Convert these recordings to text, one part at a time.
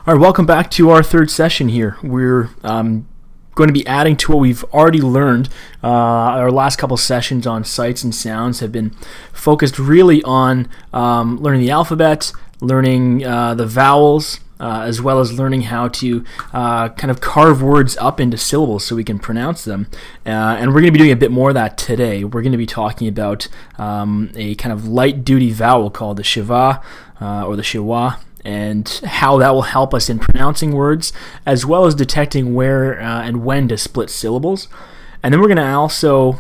All right, welcome back to our third session here. We're going to be adding to what we've already learned. Our last couple sessions on sights and sounds have been focused really on learning the alphabet, learning the vowels, as well as learning how to kind of carve words up into syllables so we can pronounce them. And we're going to be doing a bit more of that today. We're going to be talking about a kind of light-duty vowel called the Shiva or the Shewa, and how that will help us in pronouncing words, as well as detecting where and when to split syllables. And then we're going to also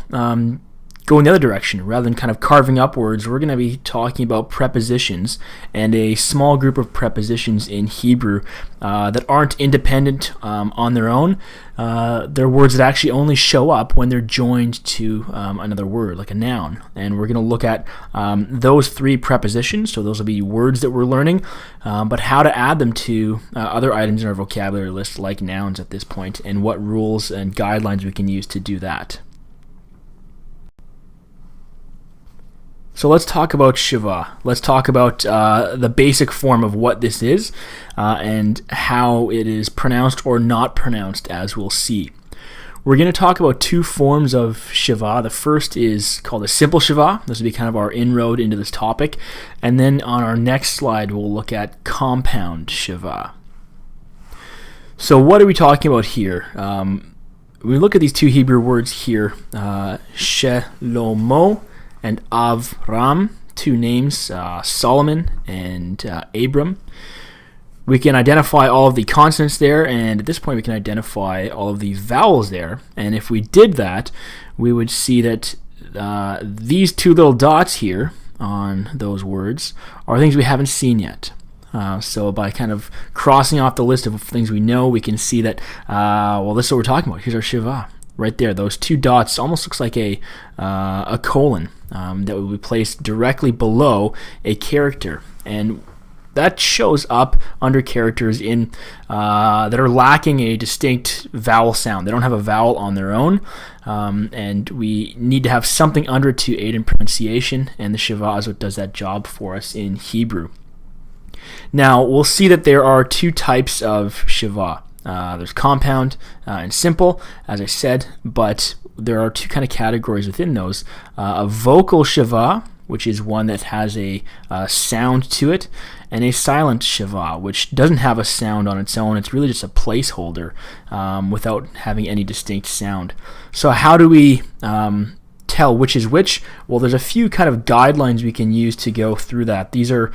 go in the other direction. Rather than kind of carving up words, we're going to be talking about prepositions and a small group of prepositions in Hebrew that aren't independent on their own. They're words that actually only show up when they're joined to another word, like a noun. And we're going to look at those three prepositions, so those will be words that we're learning, but how to add them to other items in our vocabulary list, like nouns at this point, and what rules and guidelines we can use to do that. So let's talk about Shiva. Let's talk about the basic form of what this is and how it is pronounced or not pronounced, as we'll see. We're going to talk about two forms of Shiva. The first is called a simple Shiva. This will be kind of our inroad into this topic. And then on our next slide, we'll look at compound Shiva. So what are we talking about here? We look at these two Hebrew words here, Shelomo and Avram, two names, Solomon and Abram. We can identify all of the consonants there, and at this point we can identify all of the vowels there. And if we did that, we would see that these two little dots here on those words are things we haven't seen yet. So by kind of crossing off the list of things we know, we can see that, this is what we're talking about. Here's our Shiva. Right there, those two dots almost looks like a colon that will be placed directly below a character, and that shows up under characters in that are lacking a distinct vowel sound. They don't have a vowel on their own, and we need to have something under it to aid in pronunciation, and the Shiva is what does that job for us in Hebrew. Now, we'll see that there are two types of Shiva. There's compound and simple, as I said, but there are two kind of categories within those. A vocal Shiva, which is one that has a sound to it, and a silent Shiva, which doesn't have a sound on its own. It's really just a placeholder without having any distinct sound. So how do we tell which is which? Well, there's a few kind of guidelines we can use to go through that. These are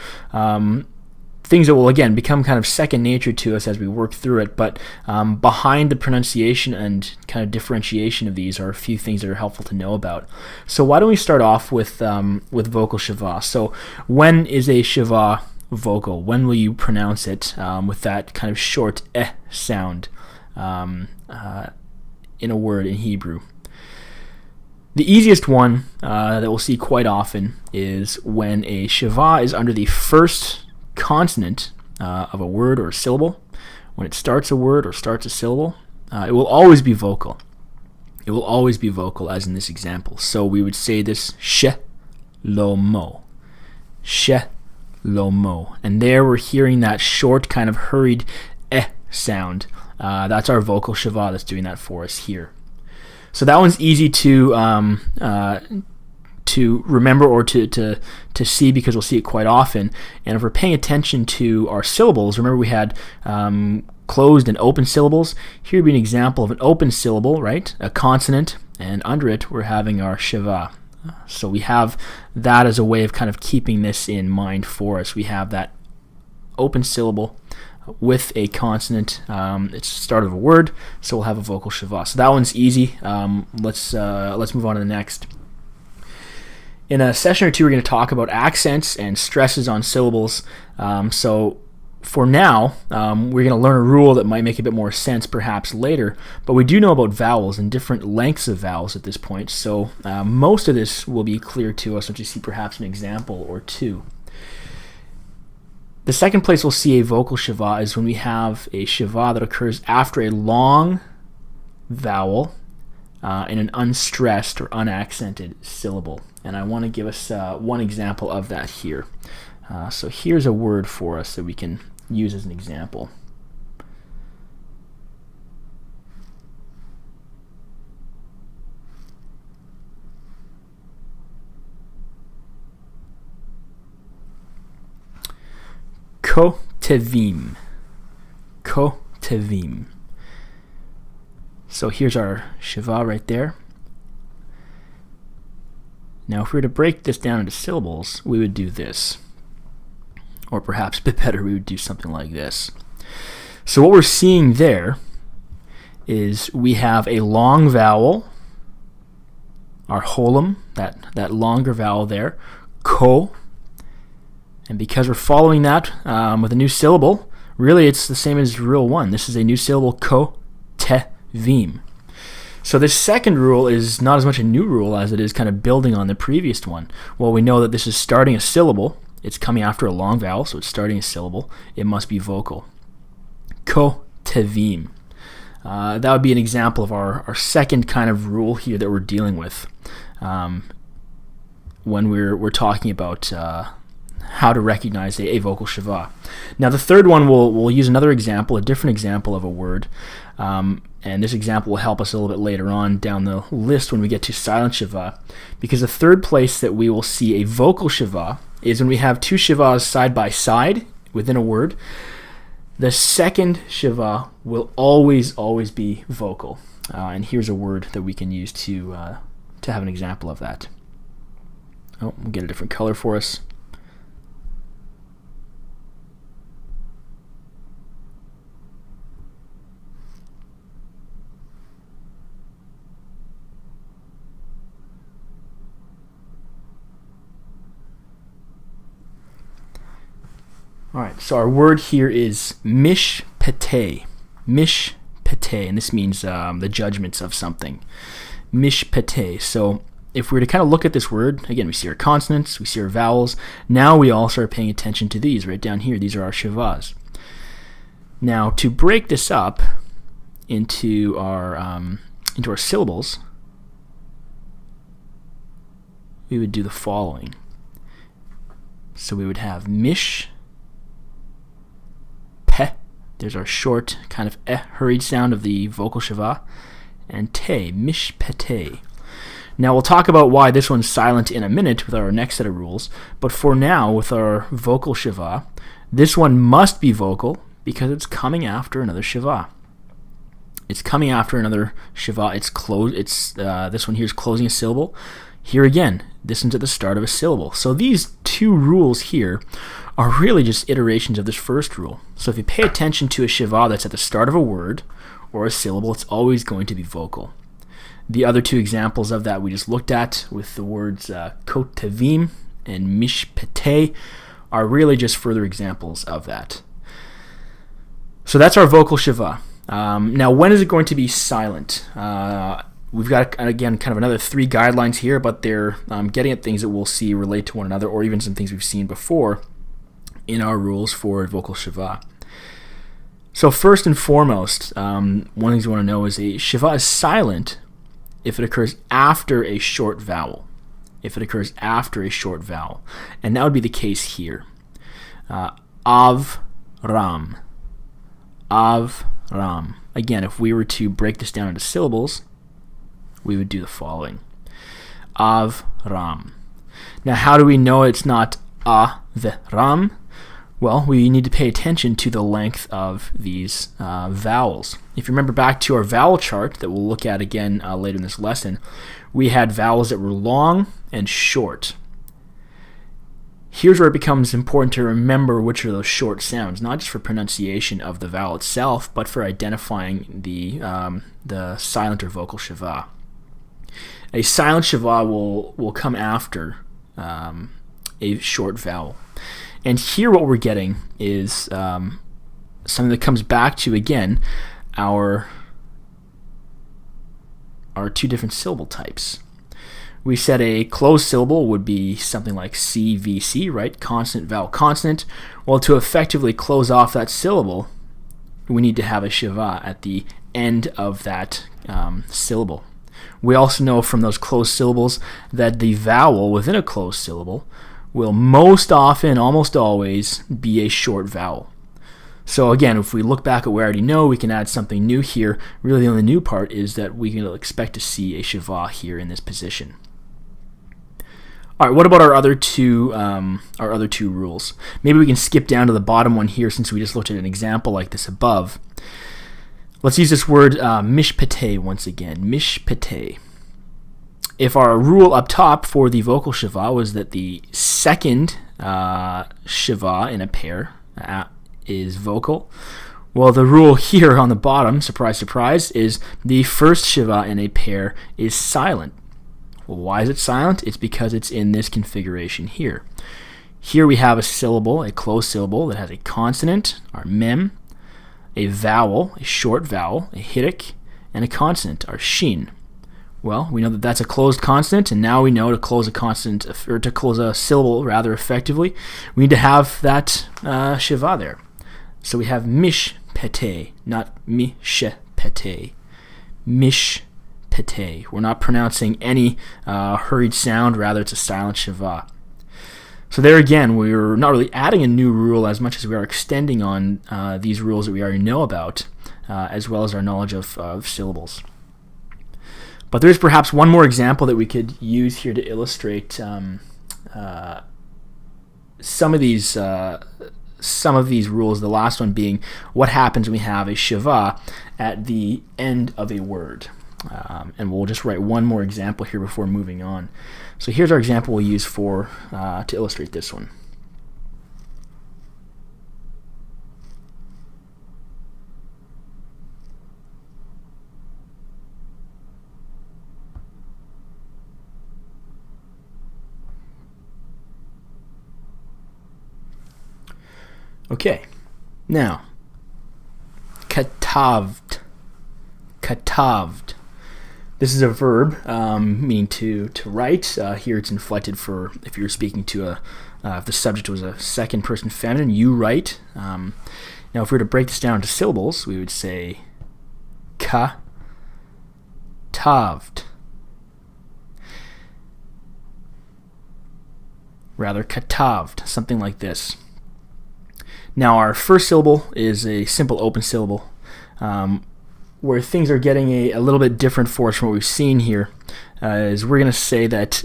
things that will, again, become kind of second nature to us as we work through it, but behind the pronunciation and kind of differentiation of these are a few things that are helpful to know about. So why don't we start off with vocal Shiva? So when is a Shiva vocal? When will you pronounce it with that kind of short sound in a word in Hebrew? The easiest one that we'll see quite often is when a Shiva is under the first consonant of a word or a syllable. When it starts a word or starts a syllable, it will always be vocal. It will always be vocal, as in this example. So we would say this Shelomo. Shelomo. And there we're hearing that short kind of hurried sound. That's our vocal Shiva that's doing that for us here. So that one's easy to remember or to see, because we'll see it quite often. And if we're paying attention to our syllables, remember we had closed and open syllables. Here would be an example of an open syllable, right? A consonant, and under it we're having our Shiva. So we have that as a way of kind of keeping this in mind for us. We have that open syllable with a consonant. It's the start of a word, so we'll have a vocal Shiva. So that one's easy. Let's move on to the next. In a session or two, we're going to talk about accents and stresses on syllables. So for now, we're going to learn a rule that might make a bit more sense perhaps later, but we do know about vowels and different lengths of vowels at this point, so most of this will be clear to us once you see perhaps an example or two. The second place we'll see a vocal Shiva is when we have a Shiva that occurs after a long vowel in an unstressed or unaccented syllable. And I want to give us one example of that here. So here's a word for us that we can use as an example. Kotevim. Kotevim. So here's our Shiva right there. Now if we were to break this down into syllables, we would do this. Or perhaps a bit better, we would do something like this. So what we're seeing there is we have a long vowel, our holum, that longer vowel there, ko. And because we're following that with a new syllable, really it's the same as rule 1. This is a new syllable, ko, te, vim. So this second rule is not as much a new rule as it is kind of building on the previous one. Well, we know that this is starting a syllable. It's coming after a long vowel, so it's starting a syllable. It must be vocal. Ko, te, vim. That would be an example of our second kind of rule here that we're dealing with when we're talking about how to recognize a vocal Shiva. Now the third one, we'll use another example, a different example of a word, and this example will help us a little bit later on down the list when we get to silent Shiva, because the third place that we will see a vocal Shiva is when we have two Shivas side by side within a word. The second Shiva will always be vocal, and here's a word that we can use to have an example of that. Oh, we'll get a different color for us. All right, so our word here is mishpete. Mishpete, and this means the judgments of something. Mishpete. So if we were to kind of look at this word, again, we see our consonants, we see our vowels. Now we all start paying attention to these right down here. These are our Shivas. Now to break this up into our syllables, we would do the following. So we would have mish. There's our short kind of hurried sound of the vocal Shiva, and te, mishpete. Now we'll talk about why this one's silent in a minute with our next set of rules, but for now, with our vocal Shiva, this one must be vocal because it's coming after another Shiva. It's coming after another Shiva. This one here is closing a syllable. Here again, this one's at the start of a syllable. So these two rules here are really just iterations of this first rule. So if you pay attention to a Shiva that's at the start of a word or a syllable, it's always going to be vocal. The other two examples of that we just looked at with the words kotevim and mishpete are really just further examples of that. So that's our vocal Shiva. Now when is it going to be silent? We've got, again, kind of another 3 guidelines here, but they're getting at things that we'll see relate to one another, or even some things we've seen before in our rules for vocal Shiva. So first and foremost, one of the things you want to know is a Shiva is silent if it occurs after a short vowel. If it occurs after a short vowel. And that would be the case here. Av, ram. Av, ram. Again, if we were to break this down into syllables, we would do the following. Av, ram. Now, how do we know it's not ram? Well, we need to pay attention to the length of these vowels. If you remember back to our vowel chart that we'll look at again later in this lesson, we had vowels that were long and short. Here's where it becomes important to remember which are those short sounds, not just for pronunciation of the vowel itself, but for identifying the silent or vocal Shiva. A silent Shiva will come after a short vowel. And here what we're getting is something that comes back to, again, our 2 different syllable types. We said a closed syllable would be something like CVC, right? Consonant, vowel, consonant. Well, to effectively close off that syllable, we need to have a Shiva at the end of that syllable. We also know from those closed syllables that the vowel within a closed syllable will most often, almost always, be a short vowel. So again, if we look back at what we already know, we can add something new here. Really the only new part is that we can expect to see a Shiva here in this position. All right, what about our other two rules? Maybe we can skip down to the bottom one here since we just looked at an example like this above. Let's use this word mishpate once again. Mishpate. If our rule up top for the vocal Shiva was that the second Shiva in a pair is vocal, well, the rule here on the bottom, surprise, surprise, is the first Shiva in a pair is silent. Well, why is it silent? It's because it's in this configuration here. Here we have a syllable, a closed syllable that has a consonant, our mem, a vowel, a short vowel, a hidik, and a consonant, our shin. Well, we know that that's a closed consonant, and now we know to close a consonant, or to close a syllable rather effectively, we need to have that Shiva there. So we have mishpate, not mishpate. Mishpate. We're not pronouncing any hurried sound, rather it's a silent Shiva. So there again, we're not really adding a new rule as much as we are extending on these rules that we already know about, as well as our knowledge of syllables. But there's perhaps one more example that we could use here to illustrate some of these rules. The last one being what happens when we have a Shiva at the end of a word. And we'll just write one more example here before moving on. So here's our example we'll use to illustrate this one. Okay, now, katavd. Katavd. This is a verb meaning to write. Here it's inflected for if you're speaking to if the subject was a second person feminine, you write. Now, if we were to break this down into syllables, we would say katavd. Rather, katavd, something like this. Now, our first syllable is a simple open syllable. Where things are getting a little bit different for us from what we've seen here is we're going to say that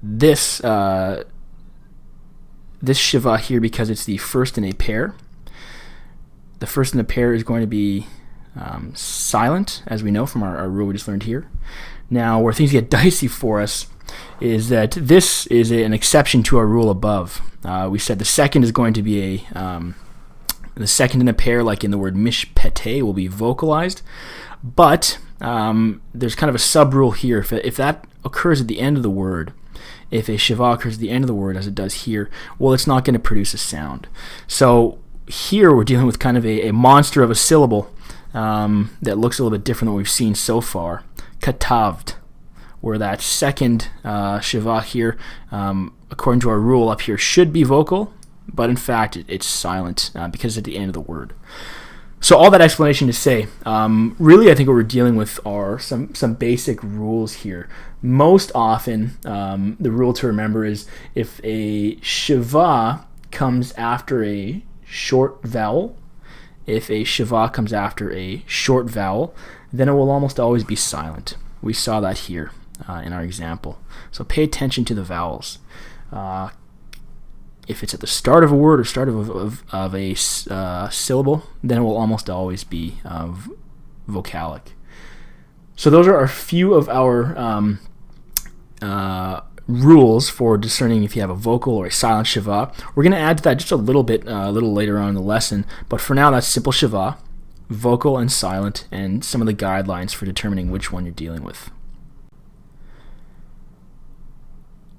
this Shiva here, because it's the first in a pair, the first in a pair is going to be silent, as we know from our rule we just learned here. Now, where things get dicey for us is that this is an exception to our rule above. We said the second is going to be the second in a pair, like in the word mishpate, will be vocalized. But there's kind of a sub-rule here. If that occurs at the end of the word, if a Shiva occurs at the end of the word, as it does here, well, it's not going to produce a sound. So here we're dealing with kind of a monster of a syllable that looks a little bit different than what we've seen so far. Katavd, where that second Shiva here, according to our rule up here, should be vocal, but in fact it's silent because it's at the end of the word. So all that explanation to say, really I think what we're dealing with are some basic rules here. Most often, the rule to remember is if a Shiva comes after a short vowel, then it will almost always be silent. We saw that here in our example. So pay attention to the vowels. If it's at the start of a word or start of a syllable, then it will almost always be vocalic. So those are a few of our rules for discerning if you have a vocal or a silent Shiva. We're going to add to that just a little bit a little later on in the lesson, but for now that's simple Shiva, vocal and silent, and some of the guidelines for determining which one you're dealing with.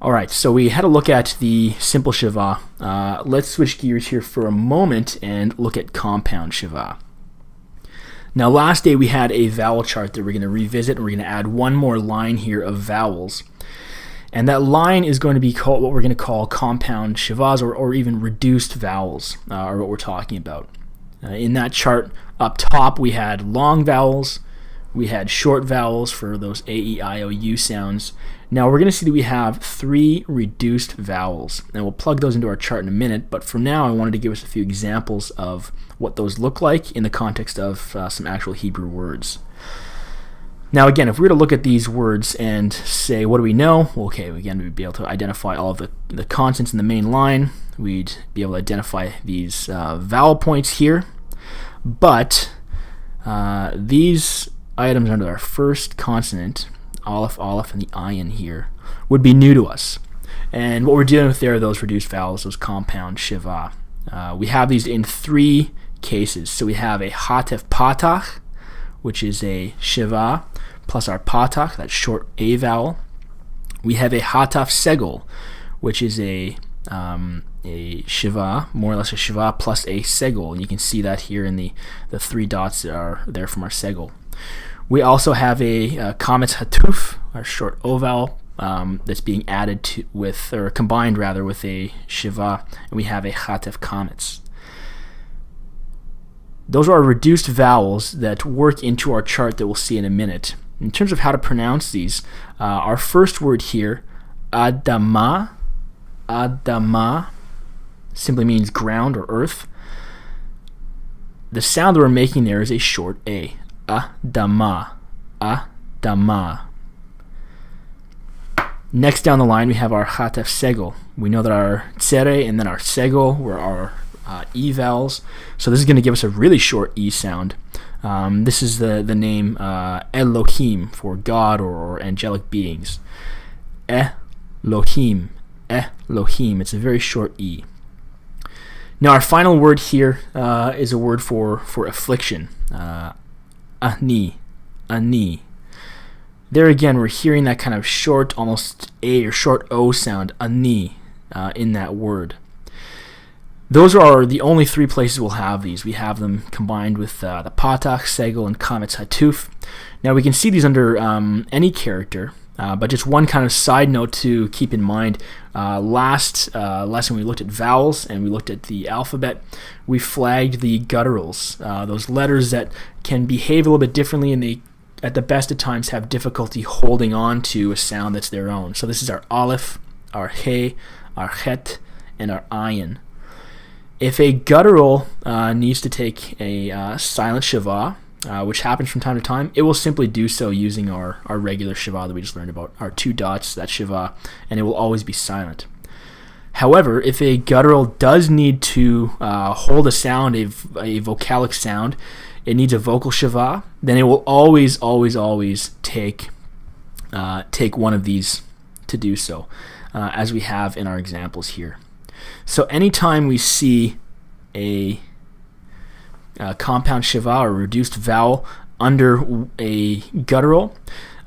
Alright, so we had a look at the simple Shiva. Let's switch gears here for a moment and look at compound Shiva. Now last day we had a vowel chart that we're going to revisit, and we're going to add one more line here of vowels. And that line is going to be called what we're going to call compound Shivas, or even reduced vowels, are what we're talking about. In that chart up top we had long vowels, we had short vowels for those A, E, I, O, U sounds. Now we're going to see that we have 3 reduced vowels, and we'll plug those into our chart in a minute, but for now I wanted to give us a few examples of what those look like in the context of some actual Hebrew words. Now again, if we were to look at these words and say, what do we know? Well, okay, again, we'd be able to identify all of the consonants in the main line. We'd be able to identify these vowel points here. But these items under our first consonant, aleph, aleph, and the ayin here, would be new to us. And what we're dealing with there are those reduced vowels, those compound Shiva. We have these in three cases. So we have a hatef patach, which is a Shiva, plus our patach, that short A vowel. We have a hataf segol, which is a Shiva, more or less a Shiva, plus a segol. And you can see that here in the three dots that are there from our segol. We also have a kametz hatuf, our short O vowel, that's being added to with, or combined rather, with a Shiva, and we have a hatef kametz. Those are our reduced vowels that work into our chart that we'll see in a minute. In terms of how to pronounce these, our first word here, adama, simply means ground or earth. The sound that we're making there is a short A. Adama, adama. Next down the line, we have our hatef segol. We know that our tsere and then our segol were our E vowels. So this is going to give us a really short E sound. This is the name Elohim for God or angelic beings. Elohim, Elohim. It's a very short E. Now our final word here is a word for affliction. Ani, ani. There again, we're hearing that kind of short, almost A or short O sound, ani, in that word. Those are the only three places we'll have these. We have them combined with the patach, segol, and kametz hatuf. Now we can see these under any character, but just one kind of side note to keep in mind. Last lesson we looked at vowels and we looked at the alphabet. We flagged the gutturals, those letters that can behave a little bit differently, and they, at the best of times, have difficulty holding on to a sound that's their own. So this is our aleph, our he, our het, and our ayin. If a guttural needs to take a silent Shiva, which happens from time to time, it will simply do so using our regular Shiva that we just learned about, our two dots, that Shiva, and it will always be silent. However, if a guttural does need to hold a sound, a vocalic sound, it needs a vocal Shiva, then it will always take one of these to do so, as we have in our examples here. So anytime we see a compound Shiva or reduced vowel under a guttural,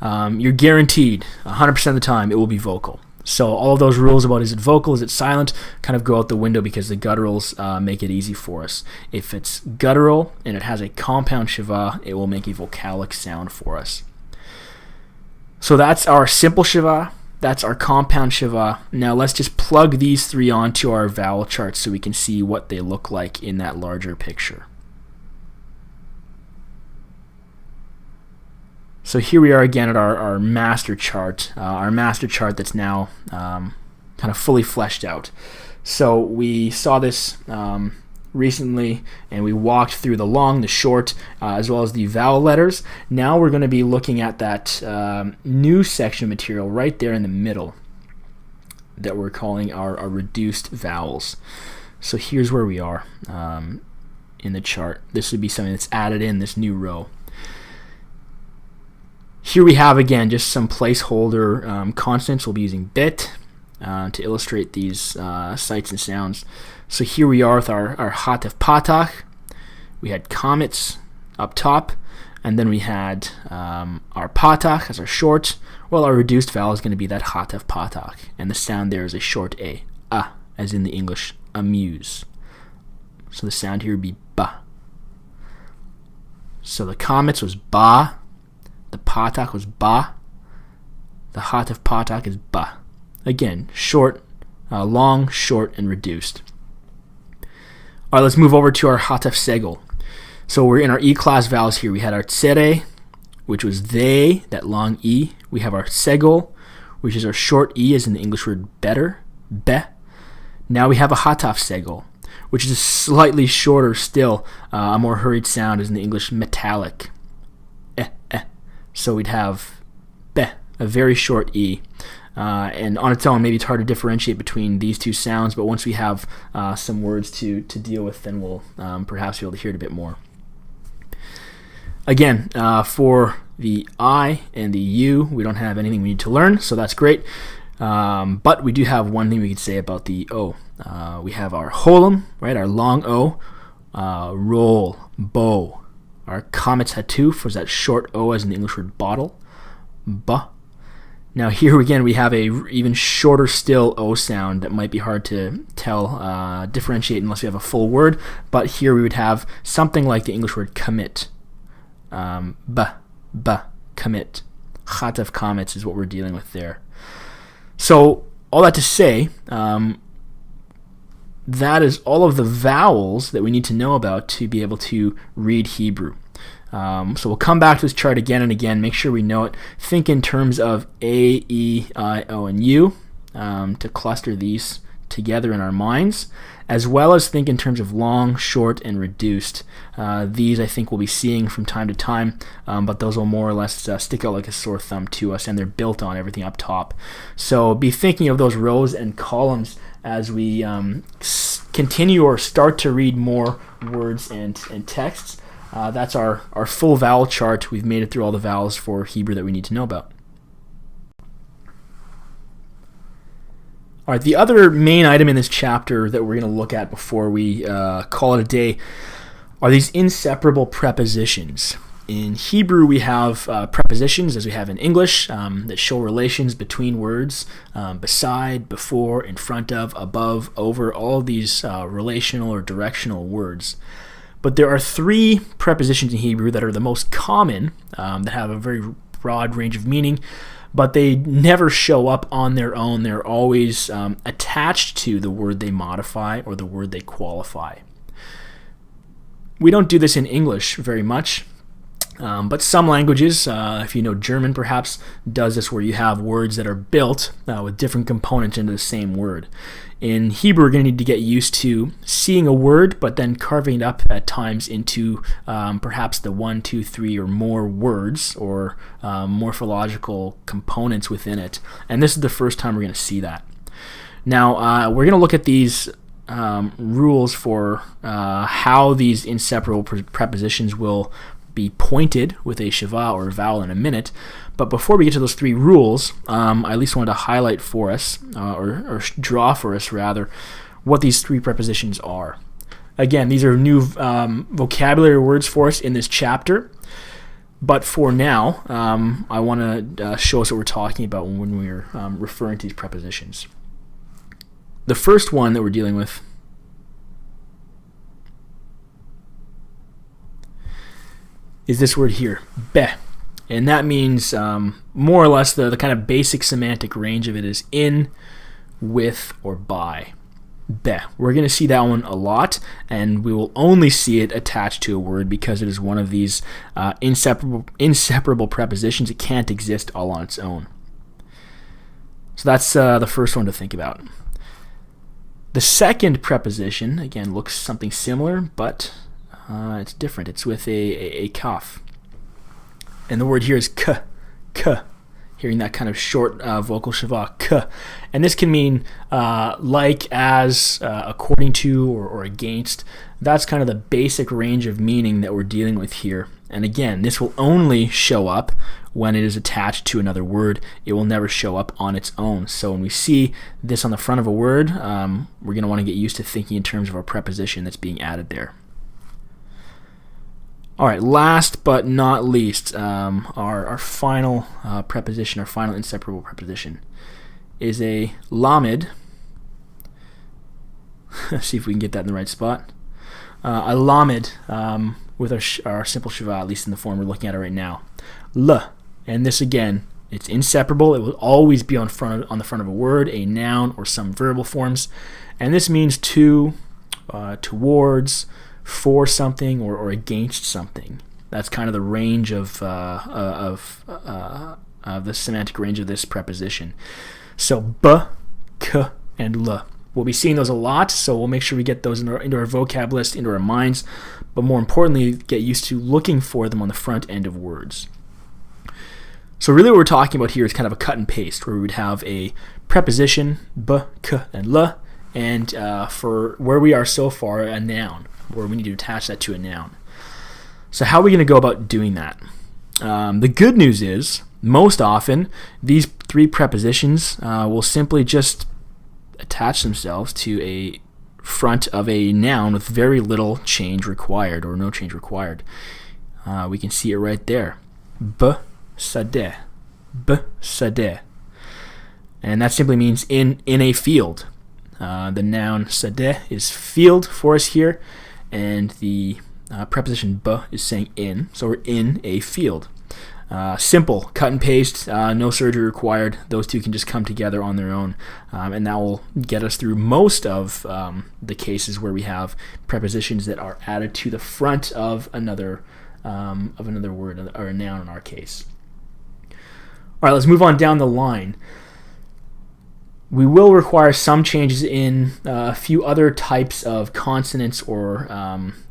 you're guaranteed 100% of the time it will be vocal. So all of those rules about is it vocal, is it silent, kind of go out the window because the gutturals make it easy for us. If it's guttural and it has a compound Shiva, it will make a vocalic sound for us. So that's our simple Shiva. That's our compound Shiva. Now let's just plug these three onto our vowel chart so we can see what they look like in that larger picture. So here we are again at our master chart that's now kind of fully fleshed out. So we saw this recently, and we walked through the long, the short, as well as the vowel letters. Now we're going to be looking at that new section of material right there in the middle that we're calling our reduced vowels. So here's where we are in the chart. This would be something that's added in this new row. Here we have again just some placeholder consonants. We'll be using bit to illustrate these sights and sounds. So here we are with our hatef patach. We had kametz up top, and then we had our patach as our short. Well, our reduced vowel is going to be that hatef patach, and the sound there is a short A, as in the English amuse. So the sound here would be ba. So the kametz was ba, the patach was ba, the hatef patach is ba. Again, short, long, short, and reduced. All right, let's move over to our hatef segol. So we're in our E-class vowels here. We had our tsere, which was they, that long E. We have our segol, which is our short E, as in the English word better, be. Now we have a hataf segol, which is a slightly shorter still, a more hurried sound, as in the English metallic, So we'd have be, a very short E. And on its own, maybe it's hard to differentiate between these two sounds, but once we have some words to deal with, then we'll perhaps be able to hear it a bit more. Again, for the I and the U, we don't have anything we need to learn, so that's great. But we do have one thing we could say about the O. We have our holum, right, our long O, roll, bow. Our comets hatuf was that short O as in the English word bottle, ba. Now here again we have a even shorter still O sound that might be hard to tell, differentiate unless we have a full word, but here we would have something like the English word commit. Ba, commit. Chat of comets is what we're dealing with there. So all that to say, that is all of the vowels that we need to know about to be able to read Hebrew. So we'll come back to this chart again and again, make sure we know it. Think in terms of A, E, I, O, and U to cluster these together in our minds, as well as think in terms of long, short, and reduced. These I think we'll be seeing from time to time, but those will more or less stick out like a sore thumb to us, and they're built on everything up top. So be thinking of those rows and columns as we continue or start to read more words and texts. That's our full vowel chart. We've made it through all the vowels for Hebrew that we need to know about. All right, the other main item in this chapter that we're going to look at before we call it a day are these inseparable prepositions. In Hebrew, we have prepositions, as we have in English, that show relations between words, beside, before, in front of, above, over, all of these relational or directional words. But there are three prepositions in Hebrew that are the most common, that have a very broad range of meaning, but they never show up on their own. They're always attached to the word they modify or the word they qualify. We don't do this in English very much, but some languages, if you know German perhaps, does this where you have words that are built with different components into the same word. In Hebrew, we're going to need to get used to seeing a word, but then carving it up at times into perhaps the 1, 2, 3 or more words or morphological components within it. And this is the first time we're going to see that. Now, we're going to look at these rules for how these inseparable prepositions will be pointed with a Shiva or a vowel in a minute. But before we get to those three rules, I at least wanted to highlight for us, or draw for us rather, what these three prepositions are. Again, these are new vocabulary words for us in this chapter, but for now, I want to show us what we're talking about when we're referring to these prepositions. The first one that we're dealing with is this word here, be. And that means more or less the kind of basic semantic range of it is in, with, or by. Be. We're going to see that one a lot, and we will only see it attached to a word because it is one of these inseparable prepositions. It can't exist all on its own. So that's the first one to think about. The second preposition, again, looks something similar, but it's different. It's with a kaf. And the word here is k, hearing that kind of short vocal shiva, k. And this can mean like, as, according to, or against. That's kind of the basic range of meaning that we're dealing with here. And again, this will only show up when it is attached to another word. It will never show up on its own. So when we see this on the front of a word, we're going to want to get used to thinking in terms of a preposition that's being added there. All right, last but not least, our final preposition, our final inseparable preposition, is a lamed. See if we can get that in the right spot. A lamed with our simple shiva, at least in the form we're looking at it right now. L, and this again, it's inseparable. It will always be on the front of a word, a noun, or some verbal forms, and this means to, towards, for something, or against something. That's kind of the range of the semantic range of this preposition. So b, k, and l. We'll be seeing those a lot, so we'll make sure we get those into our vocab list, into our minds, but more importantly, get used to looking for them on the front end of words. So really what we're talking about here is kind of a cut and paste, where we would have a preposition, b, k, and l, and for where we are so far, a noun, where we need to attach that to a noun. So how are we going to go about doing that? The good news is, most often, these three prepositions will simply just attach themselves to a front of a noun with very little change required, or no change required. We can see it right there. B, sade. B, sade. And that simply means in a field. The noun sade is field for us here, and the preposition b is saying in, so we're in a field. Simple, cut and paste, no surgery required. Those two can just come together on their own, and that will get us through most of the cases where we have prepositions that are added to the front of another word, or a noun in our case. All right, let's move on down the line. We will require some changes in a few other types of consonants or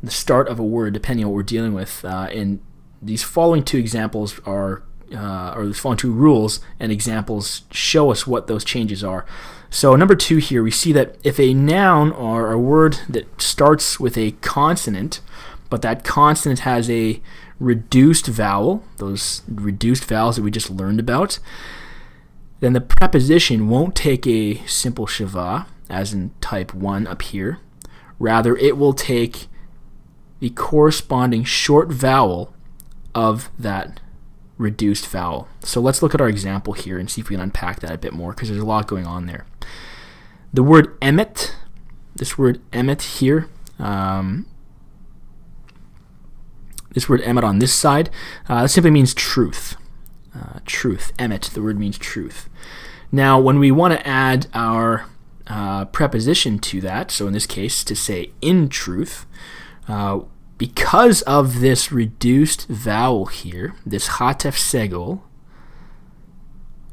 the start of a word, depending on what we're dealing with. And these following two examples or these following two rules and examples show us what those changes are. So number 2 here, we see that if a noun or a word that starts with a consonant, but that consonant has a reduced vowel, those reduced vowels that we just learned about, then the preposition won't take a simple Shiva, as in type 1 up here. Rather, it will take the corresponding short vowel of that reduced vowel. So let's look at our example here and see if we can unpack that a bit more, because there's a lot going on there. The word emet, this word emet here, this word emet on this side, that simply means truth. Truth, emet, the word means truth. Now, when we want to add our preposition to that, so in this case, to say in truth, because of this reduced vowel here, this hatef segol,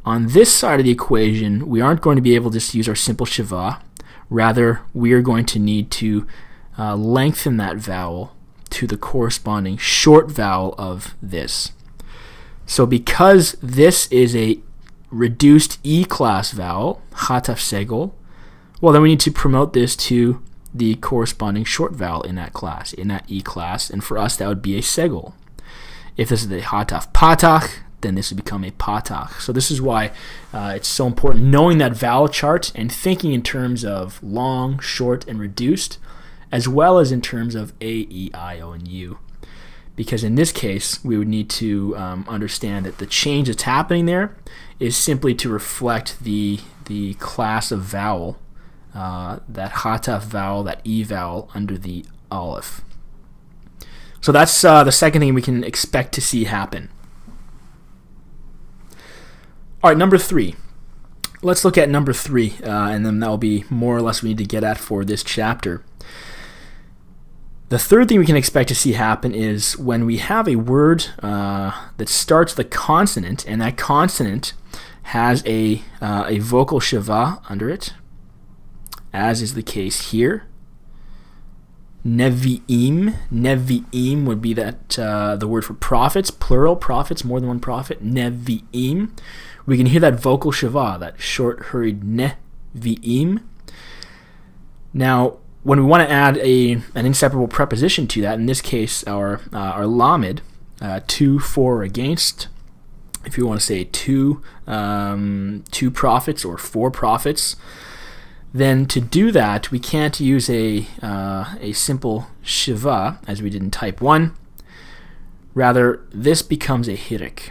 on this side of the equation, we aren't going to be able to just use our simple Shiva. Rather, we are going to need to lengthen that vowel to the corresponding short vowel of this. So because this is a reduced E-class vowel, hatef segol, well, then we need to promote this to the corresponding short vowel in that class, in that E-class, and for us that would be a segol. If this is the hatef patach, then this would become a patach. So this is why it's so important knowing that vowel chart and thinking in terms of long, short, and reduced, as well as in terms of A, E, I, O, and U. Because in this case, we would need to understand that the change that's happening there is simply to reflect the class of vowel, that hatef vowel, that E vowel under the aleph. So that's the second thing we can expect to see happen. All right, number 3. Let's look at number 3, and then that will be more or less what we need to get at for this chapter. The third thing we can expect to see happen is when we have a word that starts with a consonant, and that consonant has a vocal Shiva under it, as is the case here. Nevi'im. Nevi'im would be that the word for prophets, plural prophets, more than one prophet. Nevi'im. We can hear that vocal Shiva, that short, hurried nevi'im. Now, when we want to add an inseparable preposition to that, in this case, our lamed, to, for, against, if you want to say two prophets or 4 prophets, then to do that, we can't use a simple Shiva, as we did in type 1. Rather, this becomes a hidik.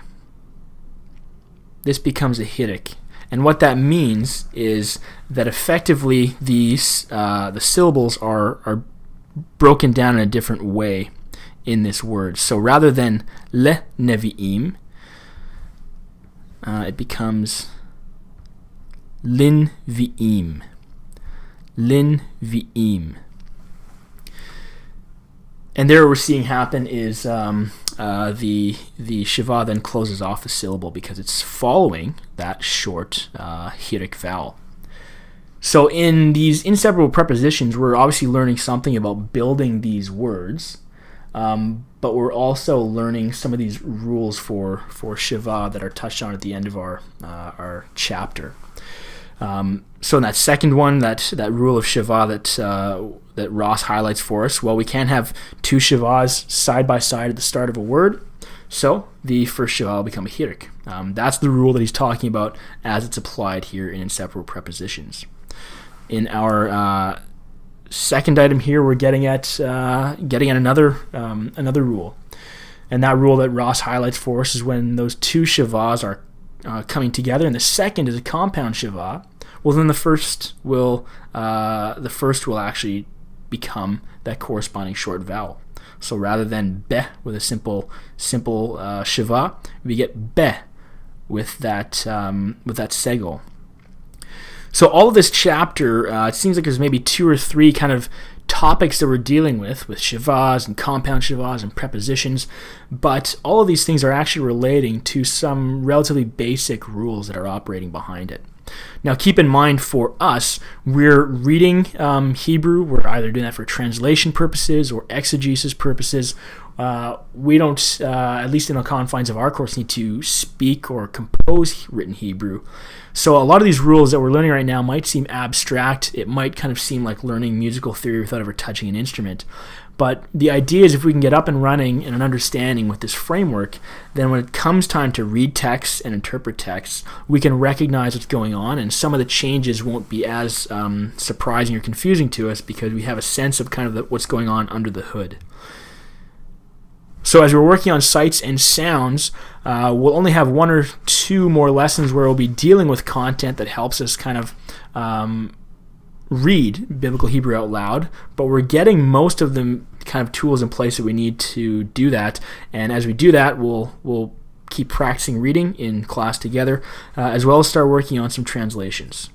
This becomes a hidik. And what that means is that effectively these the syllables are broken down in a different way in this word. So rather than le nevi'im, it becomes lin vi'im. Lin vi'im. And there what we're seeing happen is the Shiva then closes off the syllable because it's following that short hidik vowel. So in these inseparable prepositions, we're obviously learning something about building these words. but we're also learning some of these rules for Shiva that are touched on at the end of our chapter. So in that second one, that rule of Shiva that Ross highlights for us, well, we can't have two Shivas side by side at the start of a word, so the first Shiva will become a hirik. That's the rule that he's talking about as it's applied here in inseparable prepositions. In our second item here, we're getting at another rule, and that rule that Ross highlights for us is when those two Shivas are coming together, and the second is a compound Shiva. Well, then the first will actually become that corresponding short vowel. So rather than be with a simple Shiva, we get be with that segol. So all of this chapter, it seems like there's maybe two or three kind of topics that we're dealing with Shivas and compound Shivas and prepositions, but all of these things are actually relating to some relatively basic rules that are operating behind it. Now keep in mind, for us, we're reading Hebrew. We're either doing that for translation purposes or exegesis purposes. We don't, at least in the confines of our course, need to speak or compose written Hebrew. So a lot of these rules that we're learning right now might seem abstract. It might kind of seem like learning musical theory without ever touching an instrument. But the idea is if we can get up and running and an understanding with this framework, then when it comes time to read texts and interpret texts, we can recognize what's going on, and some of the changes won't be as surprising or confusing to us because we have a sense of kind of what's going on under the hood. So as we're working on sights and sounds, we'll only have one or two more lessons where we'll be dealing with content that helps us kind of read Biblical Hebrew out loud, but we're getting most of the kind of tools in place that we need to do that. And as we do that, we'll keep practicing reading in class together, as well as start working on some translations.